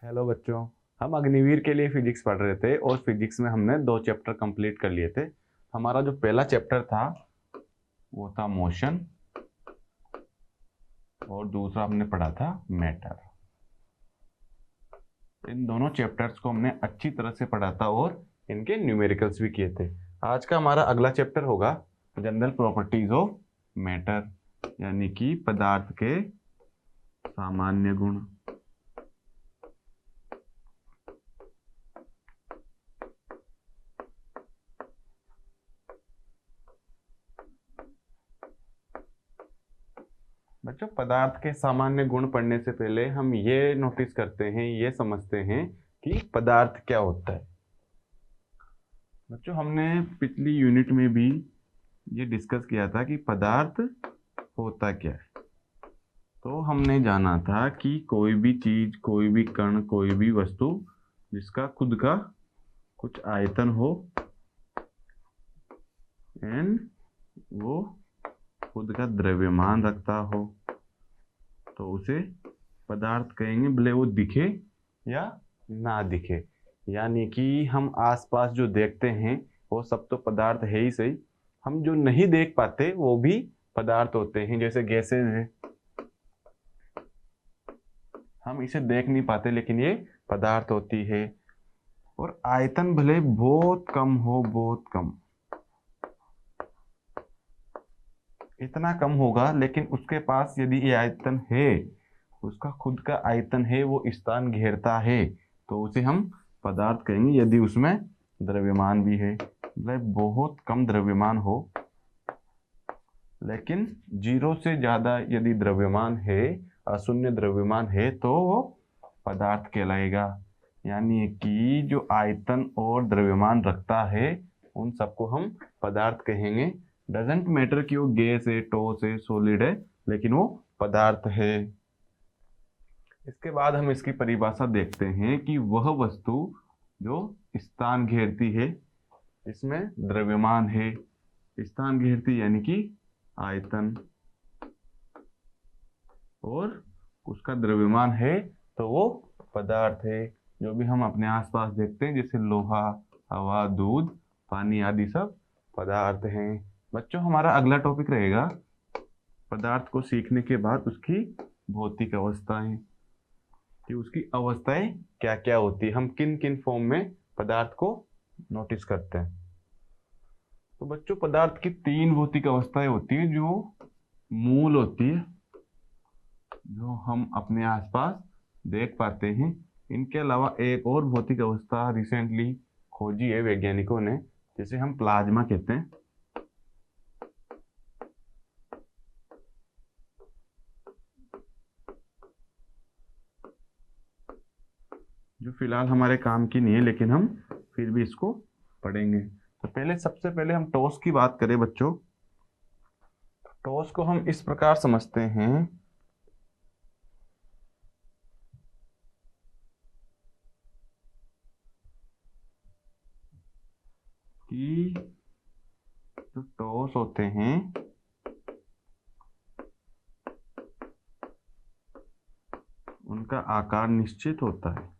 Hello बच्चों। हम अग्निवीर के लिए फिजिक्स पढ़ रहे थे और फिजिक्स में हमने 2 चैप्टर कंप्लीट कर लिए थे। हमारा जो पहला चैप्टर था वो था मोशन और दूसरा हमने पढ़ा था मैटर। इन दोनों चैप्टर्स को हमने अच्छी तरह से पढ़ा था और इनके न्यूमेरिकल्स भी किए थे। आज का हमारा अगला चैप्टर होगा जनरल प्रॉपर्टीज ऑफ मैटर, यानी कि पदार्थ के सामान्य गुण। बच्चों, पदार्थ के सामान्य गुण पढ़ने से पहले हम ये नोटिस करते हैं, ये समझते हैं कि पदार्थ क्या होता है। बच्चों, हमने पिछली यूनिट में भी ये डिस्कस किया था कि पदार्थ होता क्या है। तो हमने जाना था कि कोई भी चीज, कोई भी कण, कोई भी वस्तु जिसका खुद का कुछ आयतन हो एंड वो खुद का द्रव्यमान रखता हो तो उसे पदार्थ कहेंगे, भले वो दिखे या ना दिखे। यानी कि हम आसपास जो देखते हैं वो सब तो पदार्थ है ही सही, हम जो नहीं देख पाते वो भी पदार्थ होते हैं। जैसे गैसेज है, हम इसे देख नहीं पाते लेकिन ये पदार्थ होती है। और आयतन भले बहुत कम हो, बहुत कम, इतना कम होगा, लेकिन उसके पास यदि ये आयतन है, उसका खुद का आयतन है, वो स्थान घेरता है, तो उसे हम पदार्थ कहेंगे। यदि उसमें द्रव्यमान भी है, मतलब बहुत कम द्रव्यमान हो, लेकिन 0 से ज्यादा यदि द्रव्यमान है, अशून्य द्रव्यमान है, तो वो पदार्थ कहलाएगा। यानी कि जो आयतन और द्रव्यमान रखता है उन सबको हम पदार्थ कहेंगे। डजेंट मैटर कि वो गैस है, ठोस है, सॉलिड है, लेकिन वो पदार्थ है। इसके बाद हम इसकी परिभाषा देखते हैं कि वह वस्तु जो स्थान घेरती है, इसमें द्रव्यमान है, स्थान घेरती यानी कि आयतन, और उसका द्रव्यमान है, तो वो पदार्थ है। जो भी हम अपने आसपास देखते हैं, जैसे लोहा, हवा, दूध, पानी आदि सब पदार्थ हैं। बच्चों, हमारा अगला टॉपिक रहेगा पदार्थ को सीखने के बाद उसकी भौतिक अवस्थाएं, कि उसकी अवस्थाएं क्या क्या होती है, हम किन किन फॉर्म में पदार्थ को नोटिस करते हैं। तो बच्चों, पदार्थ की 3 भौतिक अवस्थाएं होती है जो मूल होती है, जो हम अपने आसपास देख पाते हैं। इनके अलावा एक और भौतिक अवस्था रिसेंटली खोजी है वैज्ञानिकों ने, जिसे हम प्लाज्मा कहते हैं। जो फिलहाल हमारे काम की नहीं है, लेकिन हम फिर भी इसको पढ़ेंगे। तो सबसे पहले हम टॉस की बात करें बच्चों। टॉस को हम इस प्रकार समझते हैं कि जो टॉस होते हैं उनका आकार निश्चित होता है,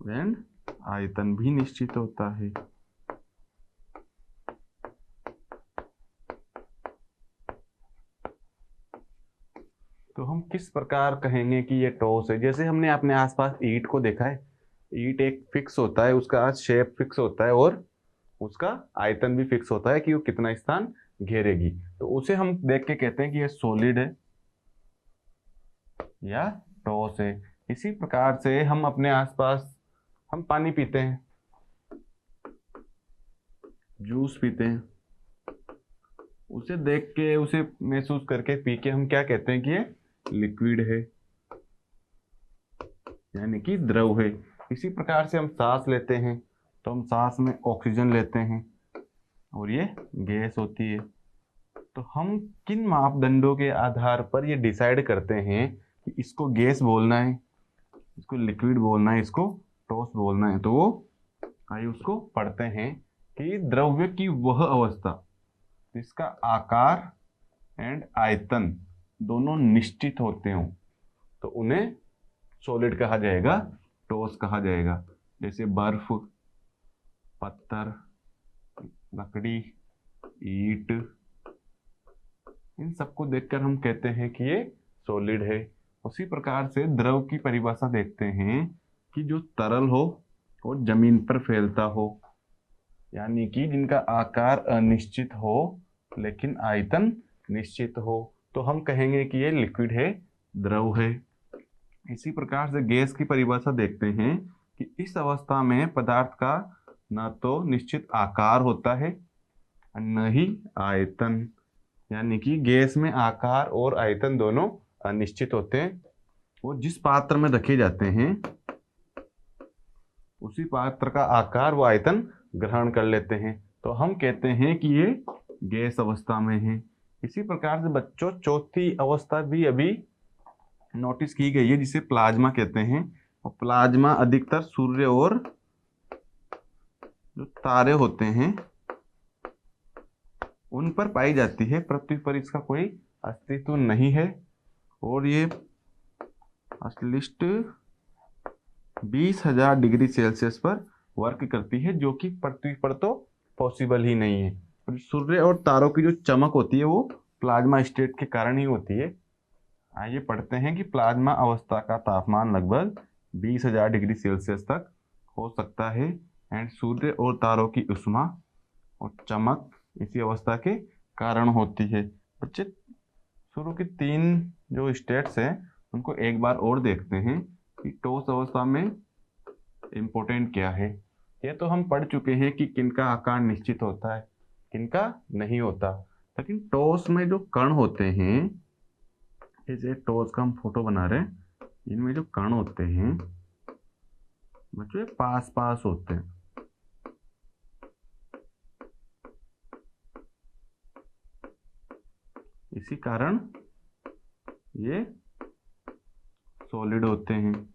एंड आयतन भी निश्चित होता है। तो हम किस प्रकार कहेंगे कि ये टॉस है? जैसे हमने अपने आसपास ईंट को देखा है, ईंट एक फिक्स होता है, उसका शेप फिक्स होता है और उसका आयतन भी फिक्स होता है कि वो कितना स्थान घेरेगी। तो उसे हम देख के कहते हैं कि ये सॉलिड है या ठोस है। इसी प्रकार से हम अपने आसपास, हम पानी पीते हैं, जूस पीते हैं, उसे देख के, उसे महसूस करके पी के हम क्या कहते हैं कि ये लिक्विड है, यानी कि द्रव है। इसी प्रकार से हम सांस लेते हैं, तो हम सांस में ऑक्सीजन लेते हैं और ये गैस होती है। तो हम किन मापदंडों के आधार पर ये डिसाइड करते हैं कि इसको गैस बोलना है, इसको लिक्विड बोलना है, इसको ठोस बोलना है? तो वो आइए उसको पढ़ते हैं कि द्रव्य की वह अवस्था जिसका आकार एंड आयतन दोनों निश्चित होते हो तो उन्हें सॉलिड कहा जाएगा, ठोस कहा जाएगा। जैसे बर्फ, पत्थर, लकड़ी, ईंट, इन सबको देखकर हम कहते हैं कि ये सॉलिड है। उसी प्रकार से द्रव की परिभाषा देखते हैं कि जो तरल हो और जमीन पर फैलता हो, यानी कि जिनका आकार अनिश्चित हो लेकिन आयतन निश्चित हो, तो हम कहेंगे कि ये लिक्विड है, द्रव है। इसी प्रकार से गैस की परिभाषा देखते हैं कि इस अवस्था में पदार्थ का न तो निश्चित आकार होता है न ही आयतन, यानी कि गैस में आकार और आयतन दोनों अनिश्चित होते हैं। वो जिस पात्र में रखे जाते हैं उसी पात्र का आकार व आयतन ग्रहण कर लेते हैं, तो हम कहते हैं कि ये गैस अवस्था में है। इसी प्रकार से बच्चों चौथी अवस्था भी अभी नोटिस की गई है जिसे प्लाज्मा कहते हैं। और प्लाज्मा अधिकतर सूर्य और जो तारे होते हैं उन पर पाई जाती है, पृथ्वी पर इसका कोई अस्तित्व नहीं है। और ये एटलीस्ट 20,000 डिग्री सेल्सियस पर वर्क करती है, जो कि पृथ्वी पर तो पॉसिबल ही नहीं है। और सूर्य और तारों की जो चमक होती है वो प्लाज्मा स्टेट के कारण ही होती है। आइए पढ़ते हैं कि प्लाज्मा अवस्था का तापमान लगभग 20,000 डिग्री सेल्सियस तक हो सकता है। एंड सूर्य और तारों की ऊष्मा और चमक इसी अवस्था के कारण होती है। बच्चे शुरू की 3 जो स्टेट्स हैं उनको एक बार और देखते हैं कि ठोस अवस्था में इम्पोर्टेंट क्या है। ये तो हम पढ़ चुके हैं कि किनका आकार निश्चित होता है, किनका नहीं होता। लेकिन ठोस में जो कण होते हैं, जैसे ठोस का हम फोटो बना रहे हैं, इनमें जो कण होते हैं बच्चों पास पास होते हैं। इसी कारण ये सॉलिड होते हैं,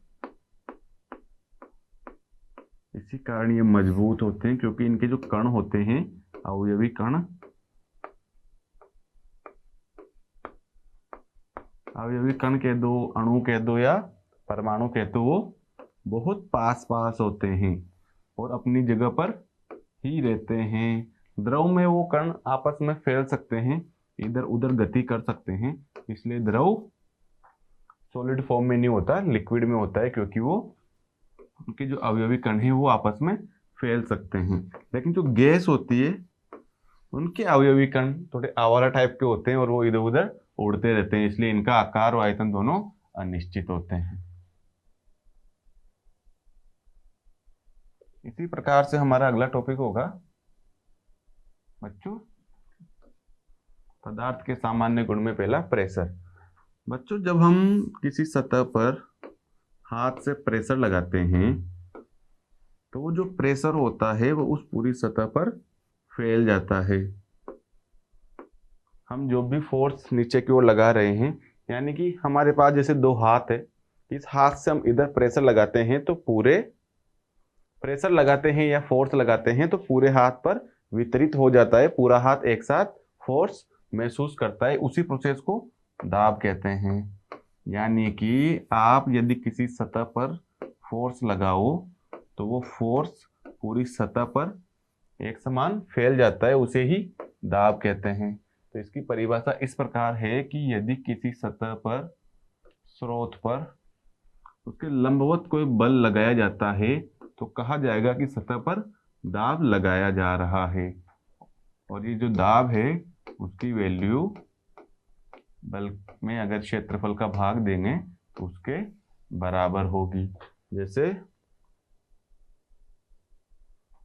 इसी कारण ये मजबूत होते हैं, क्योंकि इनके जो कण होते हैं अवयवी कण, अवयवी कण कह दो, अणु कह दो या परमाणु कह दो, वो बहुत पास पास होते हैं और अपनी जगह पर ही रहते हैं। द्रव में वो कण आपस में फैल सकते हैं, इधर उधर गति कर सकते हैं, इसलिए द्रव सॉलिड फॉर्म में नहीं होता, लिक्विड में होता है, क्योंकि वो उनके जो अवयवी कण हैं वो आपस में फैल सकते हैं। लेकिन जो गैस होती है उनके अवयवी कण थोड़े आवारा टाइप के होते हैं और वो इधर उधर उड़ते रहते हैं, इसलिए इनका आकार और आयतन दोनों अनिश्चित होते हैं। इसी प्रकार से हमारा अगला टॉपिक होगा बच्चों पदार्थ के सामान्य गुण में पहला प्रेशर। बच्चों जब हम किसी सतह पर हाथ से प्रेशर लगाते हैं तो वो जो प्रेशर होता है वो उस पूरी सतह पर फैल जाता है। हम जो भी फोर्स नीचे की ओर लगा रहे हैं, यानी कि हमारे पास जैसे 2 हाथ है, इस हाथ से हम इधर प्रेशर लगाते हैं तो पूरे प्रेशर लगाते हैं या फोर्स लगाते हैं तो पूरे हाथ पर वितरित हो जाता है, पूरा हाथ एक साथ फोर्स महसूस करता है। उसी प्रोसेस को दाब कहते हैं। यानी कि आप यदि किसी सतह पर फोर्स लगाओ तो वो फोर्स पूरी सतह पर एक समान फैल जाता है, उसे ही दाब कहते हैं। तो इसकी परिभाषा इस प्रकार है कि यदि किसी सतह पर स्रोत पर उसके लंबवत कोई बल लगाया जाता है तो कहा जाएगा कि सतह पर दाब लगाया जा रहा है। और ये जो दाब है उसकी वैल्यू बल में अगर क्षेत्रफल का भाग देंगे तो उसके बराबर होगी। जैसे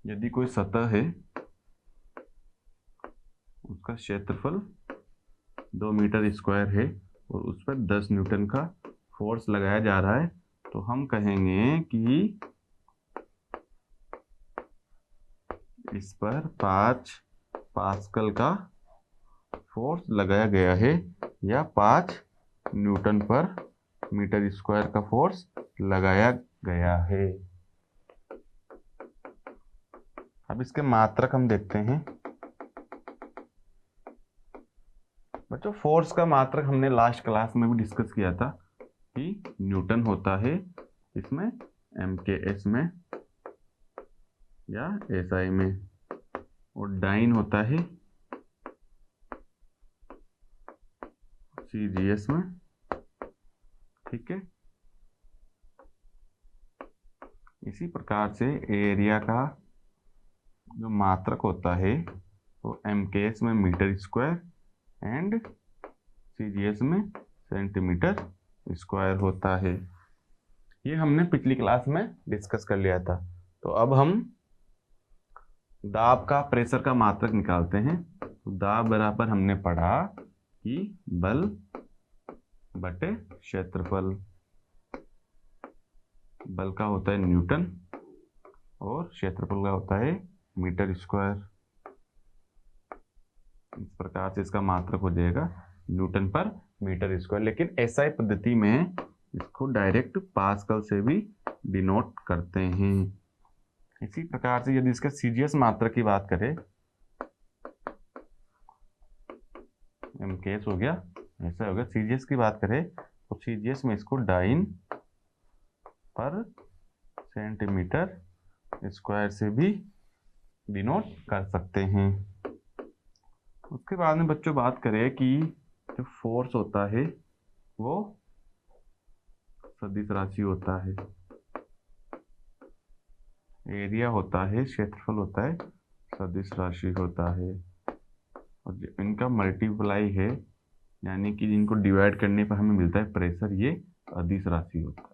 यदि कोई सतह है उसका क्षेत्रफल 2 मीटर स्क्वायर है और उस पर 10 न्यूटन का फोर्स लगाया जा रहा है, तो हम कहेंगे कि इस पर 5 पास्कल का फोर्स लगाया गया है या 5 न्यूटन पर मीटर स्क्वायर का फोर्स लगाया गया है। अब इसके मात्रक हम देखते हैं। बट बच्चों फोर्स का मात्रक हमने लास्ट क्लास में भी डिस्कस किया था कि न्यूटन होता है इसमें MKS में या SI में, और डाइन होता है CGS में। ठीक है, इसी प्रकार से एरिया का जो मात्रक होता है वो MKS में मीटर स्क्वायर एंड CGS में सेंटीमीटर स्क्वायर होता है। ये हमने पिछली क्लास में डिस्कस कर लिया था। तो अब हम दाब का, प्रेशर का मात्रक निकालते हैं। तो दाब बराबर हमने पढ़ा कि बल बटे क्षेत्रफल। बल का होता है न्यूटन और क्षेत्रफल का होता है मीटर स्क्वायर। इस प्रकार से इसका मात्रक हो जाएगा न्यूटन पर मीटर स्क्वायर। लेकिन SI पद्धति में इसको डायरेक्ट पास्कल से भी डिनोट करते हैं। इसी प्रकार से यदि इसका CGS मात्रक की बात करें, MKS हो गया, ऐसा हो गया। CGS की बात करें तो CGS में इसको डाइन पर सेंटीमीटर स्क्वायर से भी डिनोट कर सकते हैं। उसके बाद में बच्चों बात करें कि जो फोर्स होता है वो सदिश राशि होता है, एरिया होता है, क्षेत्रफल होता है, सदिश राशि होता है, और जो इनका मल्टीप्लाई है यानी कि इनको डिवाइड करने पर हमें मिलता है प्रेशर, ये अदिश राशि होता है।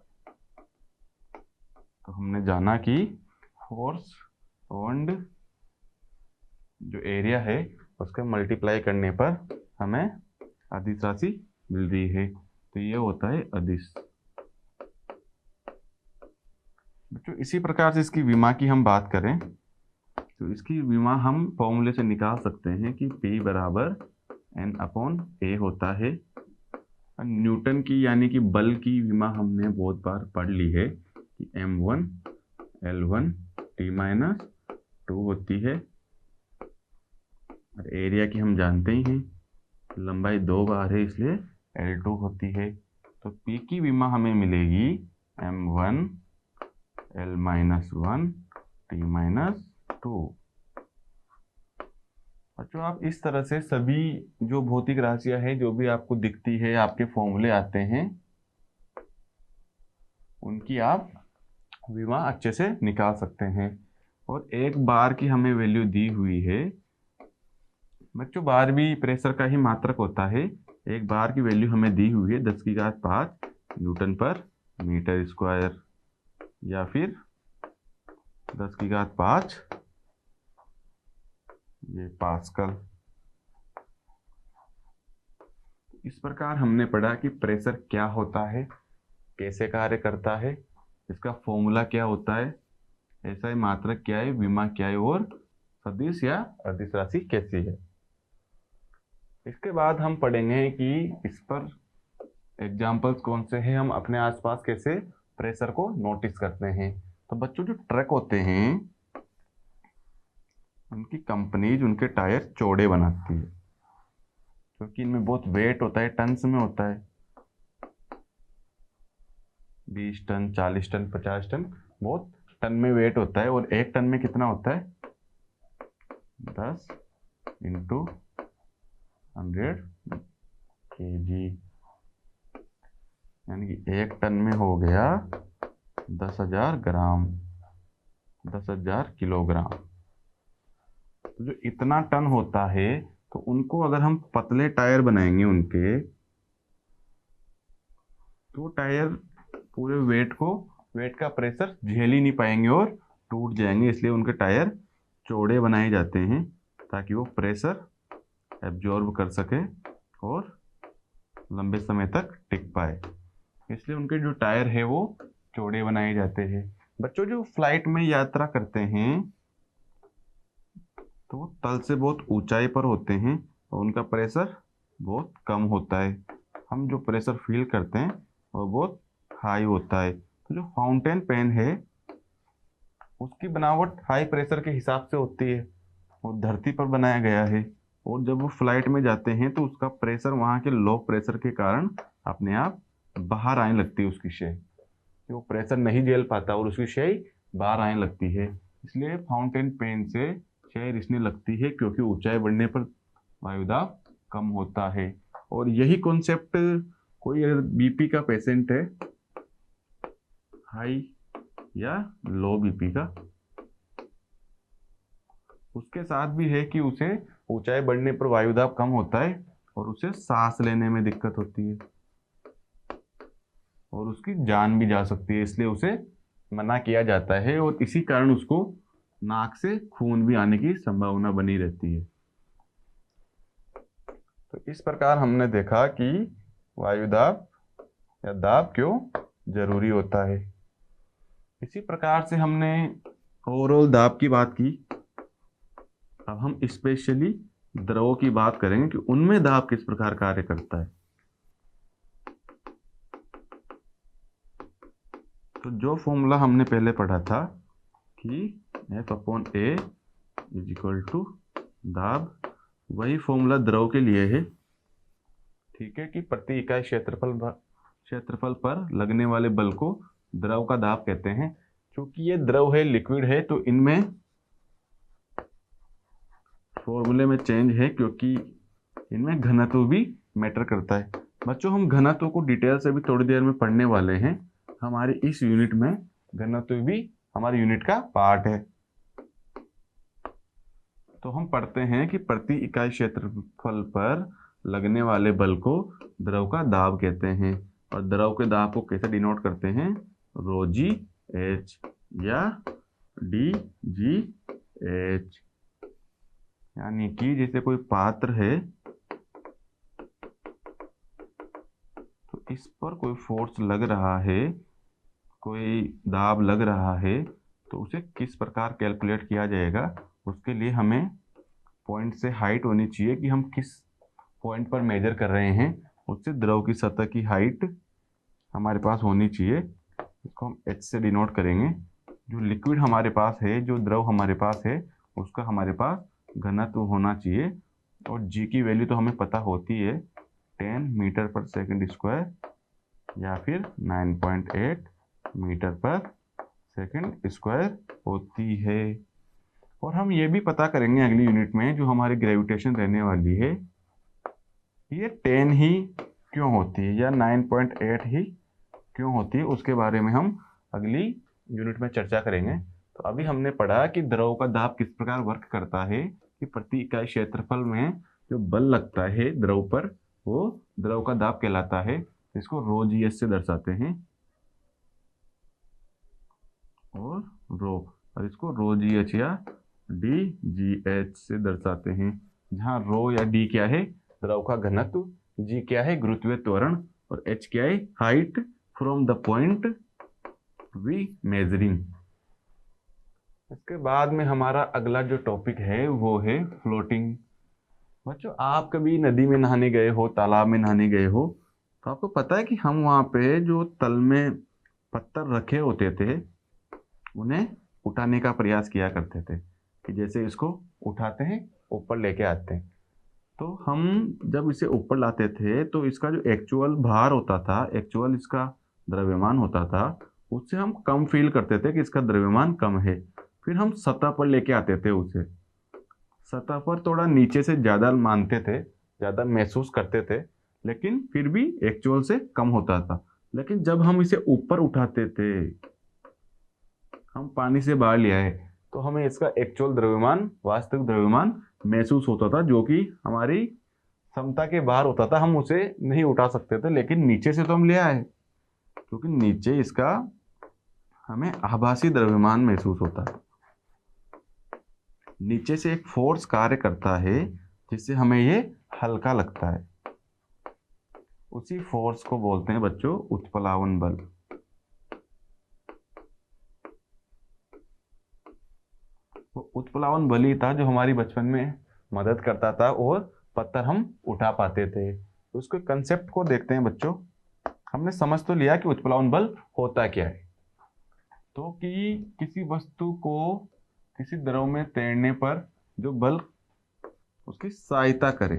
तो हमने जाना कि फोर्स एंड जो एरिया है उसका मल्टीप्लाई करने पर हमें अदिश राशि मिल रही है, तो ये होता है अदिश। बच्चों इसी प्रकार से इसकी विमा की हम बात करें तो इसकी विमा हम फॉर्मूले से निकाल सकते हैं कि P बराबर N/A होता है। न्यूटन की यानी कि बल की विमा हमने बहुत बार पढ़ ली है कि M1 L1 T-2 होती है, और एरिया की हम जानते ही हैं, लंबाई 2 बार है इसलिए L2 होती है। तो P की विमा हमें मिलेगी M1 L-1 T-2। बच्चों आप इस तरह से सभी जो भौतिक राशियां हैं जो भी आपको दिखती है, आपके फॉर्मूले आते हैं, उनकी आप विमा अच्छे से निकाल सकते हैं। और एक बार की हमें वैल्यू दी हुई है। बच्चों बार भी प्रेशर का ही मात्रक होता है। एक बार की वैल्यू हमें दी हुई है 10⁵ न्यूटन पर मीटर स्क्वायर, या फिर 10⁵ ये पास्कल। इस प्रकार हमने पढ़ा कि प्रेशर क्या होता है, कैसे कार्य करता है, इसका फॉर्मूला क्या होता है, SI मात्रक क्या है, विमा क्या है, और सदिश या अदिश राशि कैसी है। इसके बाद हम पढ़ेंगे कि इस पर एग्जाम्पल्स कौन से हैं, हम अपने आसपास कैसे प्रेशर को नोटिस करते हैं। तो बच्चों जो ट्रक होते हैं उनकी कंपनीज उनके टायर चौड़े बनाती है, क्योंकि इनमें बहुत वेट होता है, टन्स में होता है, 20 टन 40 टन 50 टन, बहुत टन में वेट होता है। और 1 टन में कितना होता है, 10 × 100 kg, यानी कि 1 टन में हो गया 10,000 ग्राम, 10,000 किलोग्राम। तो जो इतना टन होता है, तो उनको अगर हम पतले टायर बनाएंगे उनके, तो टायर पूरे वेट का प्रेशर झेल ही नहीं पाएंगे और टूट जाएंगे। इसलिए उनके टायर चौड़े बनाए जाते हैं ताकि वो प्रेशर एब्जॉर्ब कर सके और लंबे समय तक टिक पाए। इसलिए उनके जो टायर है वो चौड़े बनाए जाते हैं। बच्चों जो फ्लाइट में यात्रा करते हैं तो वो तल से बहुत ऊंचाई पर होते हैं और उनका प्रेशर बहुत कम होता है। हम जो प्रेशर फील करते हैं वो बहुत हाई होता है। तो जो फाउंटेन पेन है उसकी बनावट हाई प्रेशर के हिसाब से होती है, वो धरती पर बनाया गया है और जब वो फ्लाइट में जाते हैं तो उसका प्रेशर वहाँ के लो प्रेशर के कारण अपने आप बाहर आने लगती है उसकी शय, कि वो प्रेशर नहीं झेल पाता और उसकी शय बाहर आने लगती है। इसलिए फाउंटेन पेन से शय रिसने लगती है, क्योंकि ऊंचाई बढ़ने पर वायुदाब कम होता है। और यही कॉन्सेप्ट कोई अगर बीपी का पेशेंट है, हाई या लो बीपी का, उसके साथ भी है कि उसे ऊंचाई बढ़ने पर वायुदाब कम होता है और उसे सांस लेने में दिक्कत होती है और उसकी जान भी जा सकती है, इसलिए उसे मना किया जाता है और इसी कारण उसको नाक से खून भी आने की संभावना बनी रहती है। तो इस प्रकार हमने देखा कि वायुदाब या दाब क्यों जरूरी होता है। इसी प्रकार से हमने ओवरऑल दाब की बात की। अब हम स्पेशली द्रवों की बात करेंगे कि उनमें दाब किस प्रकार कार्य करता है। तो जो फॉर्मूला हमने पहले पढ़ा था कि F/A इज इक्वल टू दाब, वही फॉर्मूला द्रव के लिए है। ठीक है, कि प्रति इकाई क्षेत्रफल पर लगने वाले बल को द्रव का दाब कहते हैं। क्योंकि ये द्रव है, लिक्विड है, तो इनमें फॉर्मूले में चेंज है, क्योंकि इनमें घनत्व भी मैटर करता है। बच्चों, हम घनत्व को डिटेल से भी थोड़ी देर में पढ़ने वाले हैं। हमारे इस यूनिट में घनत्व भी हमारे यूनिट का पार्ट है। तो हम पढ़ते हैं कि प्रति इकाई क्षेत्रफल पर लगने वाले बल को द्रव का दाब कहते हैं। और द्रव के दाब को कैसे डिनोट करते हैं? रो जी एच या डी जी एच। यानी कि जैसे कोई पात्र है तो इस पर कोई फोर्स लग रहा है, कोई दाब लग रहा है, तो उसे किस प्रकार कैलकुलेट किया जाएगा, उसके लिए हमें पॉइंट से हाइट होनी चाहिए कि हम किस पॉइंट पर मेजर कर रहे हैं, उससे द्रव की सतह की हाइट हमारे पास होनी चाहिए। इसको हम एच से डिनोट करेंगे। जो लिक्विड हमारे पास है, जो द्रव हमारे पास है, उसका हमारे पास घनत्व होना चाहिए। और जी की वैल्यू तो हमें पता होती है, 10 मीटर पर सेकंड स्क्वायर या फिर 9.8 मीटर पर सेकंड स्क्वायर होती है। और हम ये भी पता करेंगे अगली यूनिट में, जो हमारी ग्रेविटेशन रहने वाली है, ये 10 ही क्यों होती है या 9.8 ही क्यों होती है, उसके बारे में हम अगली यूनिट में चर्चा करेंगे। तो अभी हमने पढ़ा कि द्रव का दाब किस प्रकार वर्क करता है, कि प्रति इकाई क्षेत्रफल में जो बल लगता है द्रव पर, वो द्रव का दाब कहलाता है। इसको रो जी एस से दर्शाते हैं और इसको रो जी एच या डी जी एच से दर्शाते हैं। जहाँ रो या डी क्या है? द्रव का घनत्व, जी क्या है? गुरुत्वीय त्वरण, और एच क्या है? Height from the point we measuring. इसके बाद में हमारा अगला जो टॉपिक है वो है फ्लोटिंग। बच्चों, आप कभी नदी में नहाने गए हो, तालाब में नहाने गए हो, तो आपको पता है कि हम वहाँ पे जो तल में पत्थर रखे होते थे, उन्हें उठाने का प्रयास किया करते थे, कि जैसे इसको उठाते हैं, ऊपर लेके आते हैं। तो हम जब इसे ऊपर लाते थे तो इसका जो एक्चुअल भार होता था, एक्चुअल इसका द्रव्यमान होता था, उससे हम कम फील करते थे कि इसका द्रव्यमान कम है। फिर हम सतह पर लेके आते थे उसे, सतह पर थोड़ा नीचे से ज़्यादा मानते थे, ज़्यादा महसूस करते थे, लेकिन फिर भी एक्चुअल से कम होता था। लेकिन जब हम इसे ऊपर उठाते थे, हम पानी से बाहर ले आए, तो हमें इसका एक्चुअल द्रव्यमान, वास्तविक द्रव्यमान महसूस होता था, जो कि हमारी क्षमता के बाहर होता था। हम उसे नहीं उठा सकते थे, लेकिन नीचे से तो हम ले आए, क्योंकि नीचे इसका हमें आभासी द्रव्यमान महसूस होता है। नीचे से एक फोर्स कार्य करता है जिससे हमें ये हल्का लगता है। उसी फोर्स को बोलते हैं बच्चों उत्प्लावन बल। वो उत्प्लावन बल ही था जो हमारी बचपन में मदद करता था और पत्थर हम उठा पाते थे। तो उसके कंसेप्ट को देखते हैं बच्चों। हमने समझ तो लिया कि उत्प्लावन बल होता क्या है। तो कि किसी वस्तु को किसी द्रव में तैरने पर जो बल उसकी सहायता करे।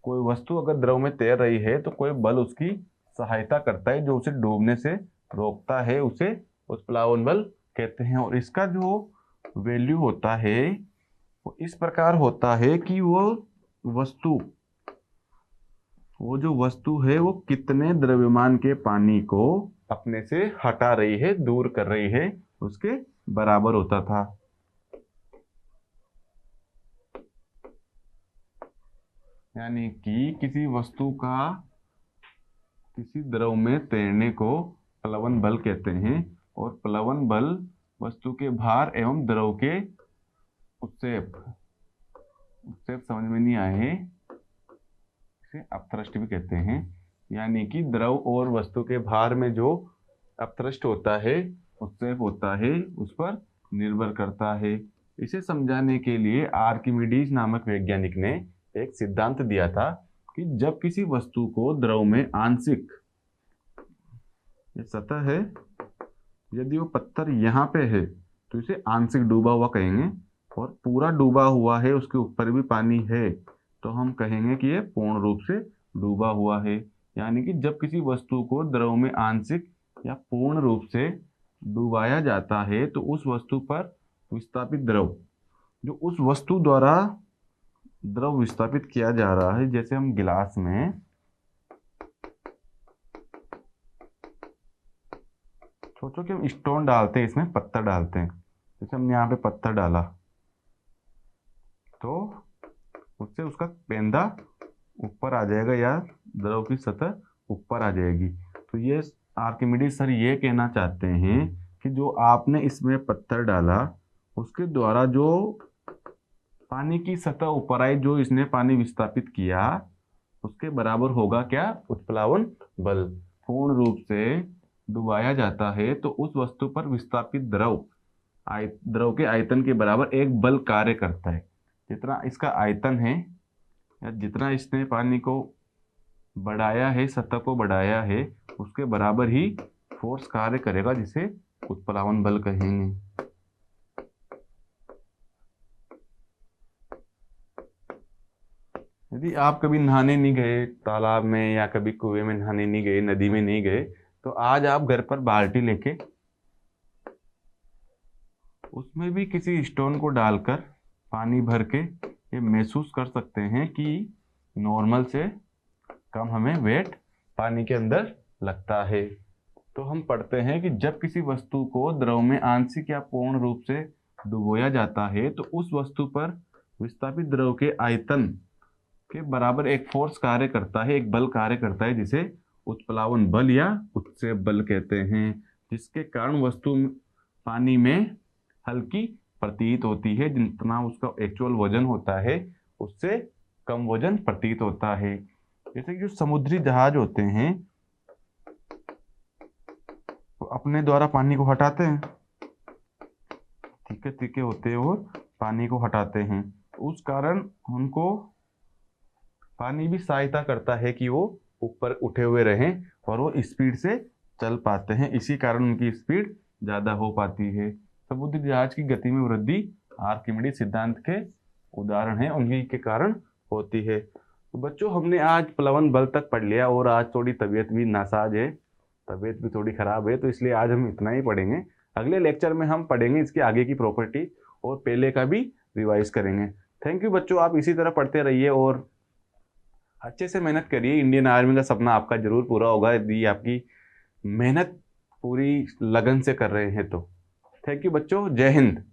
कोई वस्तु अगर द्रव में तैर रही है तो कोई बल उसकी सहायता करता है जो उसे डूबने से रोकता है, उसे उत्प्लावन बल कहते हैं। और इसका जो वैल्यू होता है वो इस प्रकार होता है कि वो जो वस्तु है वो कितने द्रव्यमान के पानी को अपने से हटा रही है, दूर कर रही है, उसके बराबर होता था। यानी कि किसी वस्तु का किसी द्रव में तैरने को प्लवन बल कहते हैं। और प्लवन बल वस्तु के भार एवं द्रव के उत्सेप समझ में नहीं आए, इसे अपथ्रस्ट भी कहते हैं। यानी कि द्रव और वस्तु के भार में जो अपथ्रस्ट होता है, उत्सेप होता है, उस पर निर्भर करता है। इसे समझाने के लिए आर्किमिडीज नामक वैज्ञानिक ने एक सिद्धांत दिया था कि जब किसी वस्तु को द्रव में आंशिक, ये सतह है, यदि वो पत्थर यहाँ पे है तो इसे आंशिक डूबा हुआ कहेंगे, और पूरा डूबा हुआ है, उसके ऊपर भी पानी है, तो हम कहेंगे कि ये पूर्ण रूप से डूबा हुआ है। यानी कि जब किसी वस्तु को द्रव में आंशिक या पूर्ण रूप से डुबाया जाता है तो उस वस्तु पर विस्थापित द्रव, जो उस वस्तु द्वारा द्रव विस्थापित किया जा रहा है, जैसे हम गिलास में सोचो कि हम स्टोन डालते हैं, इसमें पत्थर डालते हैं, जैसे हमने यहाँ पे पत्थर डाला तो उससे उसका पेंदा ऊपर आ जाएगा या द्रव की सतह ऊपर आ जाएगी। तो ये आर्किमिडीज सर ये कहना चाहते हैं कि जो आपने इसमें पत्थर डाला उसके द्वारा जो पानी की सतह ऊपर आई, जो इसने पानी विस्थापित किया, उसके बराबर होगा क्या? उत्प्लावन बल। पूर्ण रूप से डुबाया जाता है तो उस वस्तु पर विस्थापित द्रव के आयतन के बराबर एक बल कार्य करता है। जितना इसका आयतन है या जितना इसने पानी को बढ़ाया है, सतह को बढ़ाया है, उसके बराबर ही फोर्स कार्य करेगा, जिसे उत्प्लावन बल कहेंगे। यदि आप कभी नहाने नहीं गए तालाब में, या कभी कुएं में नहाने नहीं गए, नदी में नहीं गए, तो आज आप घर पर बाल्टी लेके उसमें भी किसी स्टोन को डालकर पानी भर के ये महसूस कर सकते हैं कि नॉर्मल से कम हमें वेट पानी के अंदर लगता है। तो हम पढ़ते हैं कि जब किसी वस्तु को द्रव में आंशिक या पूर्ण रूप से डुबोया जाता है तो उस वस्तु पर विस्थापित द्रव के आयतन के बराबर एक फोर्स कार्य करता है, एक बल कार्य करता है, जिसे उत्प्लावन बल या उत्सेप बल कहते हैं, जिसके कारण वस्तु पानी में हल्की प्रतीत होती है। जितना उसका एक्चुअल वजन होता है उससे कम वजन प्रतीत होता है। जैसे कि जो समुद्री जहाज होते हैं वो अपने द्वारा पानी को हटाते हैं, तीखे तीखे होते हैं और पानी को हटाते हैं, उस कारण उनको पानी भी सहायता करता है कि वो ऊपर उठे हुए रहें और वो स्पीड से चल पाते हैं। इसी कारण उनकी स्पीड ज़्यादा हो पाती है। समुद्री जहाज की गति में वृद्धि आर्किमिडीज सिद्धांत के उदाहरण है, उन्हीं के कारण होती है। तो बच्चों, हमने आज प्लवन बल तक पढ़ लिया और आज थोड़ी तबीयत भी नासाज है, तबीयत भी थोड़ी खराब है, तो इसलिए आज हम इतना ही पढ़ेंगे। अगले लेक्चर में हम पढ़ेंगे इसके आगे की प्रॉपर्टी और पहले का भी रिवाइज करेंगे। थैंक यू बच्चों, आप इसी तरह पढ़ते रहिए और अच्छे से मेहनत करिए। इंडियन आर्मी का सपना आपका जरूर पूरा होगा यदि आपकी मेहनत पूरी लगन से कर रहे हैं तो। थैंक यू बच्चों, जय हिंद।